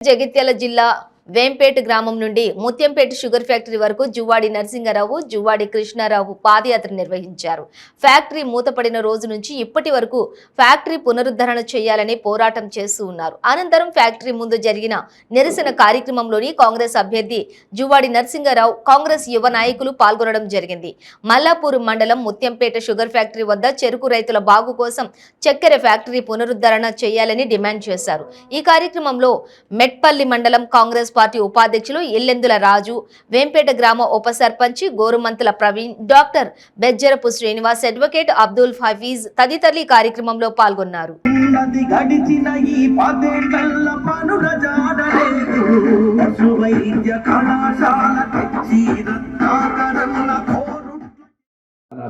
జగిత్యాల జిల్లా వేంపేట గ్రామం నుండి ముత్యంపేట షుగర్ ఫ్యాక్టరీ వరకు జువ్వాడి నరసింగరావు, జువ్వాడి కృష్ణారావు పాదయాత్ర నిర్వహించారు. ఫ్యాక్టరీ మూతపడిన రోజు నుంచి ఇప్పటి వరకు ఫ్యాక్టరీ పునరుద్ధరణ చేయాలని పోరాటం చేస్తూ ఉన్నారు. అనంతరం ఫ్యాక్టరీ ముందు జరిగిన నిరసన కార్యక్రమంలోని కాంగ్రెస్ అభ్యర్థి జువ్వాడి నరసింగరావు, కాంగ్రెస్ యువ నాయకులు పాల్గొనడం జరిగింది. మల్లాపూర్ మండలం ముత్యంపేట షుగర్ ఫ్యాక్టరీ వద్ద చెరుకు రైతుల బాగు కోసం చక్కెర ఫ్యాక్టరీ పునరుద్ధరణ చేయాలని డిమాండ్ చేశారు. ఈ కార్యక్రమంలో మెట్పల్లి మండలం కాంగ్రెస్ పార్టీ ఉపాధ్యక్షులు ఇల్లెందుల రాజు, వేంపేట గ్రామ ఉప సర్పంచి గోరుమంతుల ప్రవీణ్, డాక్టర్ బెజ్జరపు శ్రీనివాస్, అడ్వకేట్ అబ్దుల్ హఫీజ్ తదితరులు కార్యక్రమంలో పాల్గొన్నారు.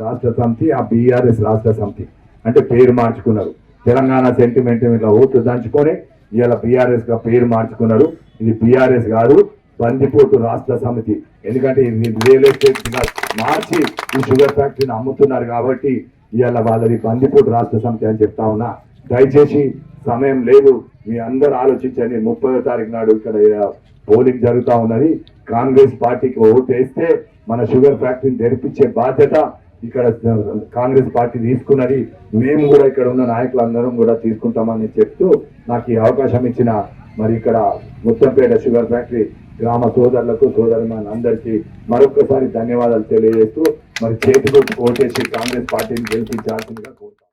రాష్ట్ర సమితి, ఆ బీఆర్ఎస్ రాష్ట్ర సమితి అంటే పేరు మార్చుకున్నారు. తెలంగాణ సెంటిమెంట్ ఇట్లా ఓట్లు దంచుకొని ఇవాళ బీఆర్ఎస్ గా పేరు మార్చుకున్నారు. ఇది బీఆర్ఎస్ కాదు, బందిపోటు రాష్ట్ర సమితి. ఎందుకంటే ఇది రియల్ ఎస్టేట్ మార్చి ఈ షుగర్ ఫ్యాక్టరీని అమ్ముతున్నారు కాబట్టి ఇవాళ వాళ్ళది బందిపోటు రాష్ట్ర సమితి అని చెప్తా ఉన్నా. దయచేసి సమయం లేదు, మీ అందరు ఆలోచించండి. 30వ తారీఖు నాడు ఇక్కడ పోలింగ్ జరుగుతూ ఉన్నది. కాంగ్రెస్ పార్టీకి ఓటు వేస్తే మన షుగర్ ఫ్యాక్టరీని తెరిపించే బాధ్యత ఇక్కడ కాంగ్రెస్ పార్టీ తీసుకున్నది. మేము కూడా ఇక్కడ ఉన్న నాయకులందరం కూడా తీసుకుంటామని చెప్తూ నాకు ఈ అవకాశం ఇచ్చిన మరి ఇక్కడ ముత్తంపేట షుగర్ ఫ్యాక్టరీ గ్రామ సోదరులకు, సోదరులందరికీ మరొకసారి ధన్యవాదాలు తెలియజేస్తూ మరి చేతి గుర్తు ఓటేసి కాంగ్రెస్ పార్టీని గెలిపించాల్సిందిగా కోరుతాం.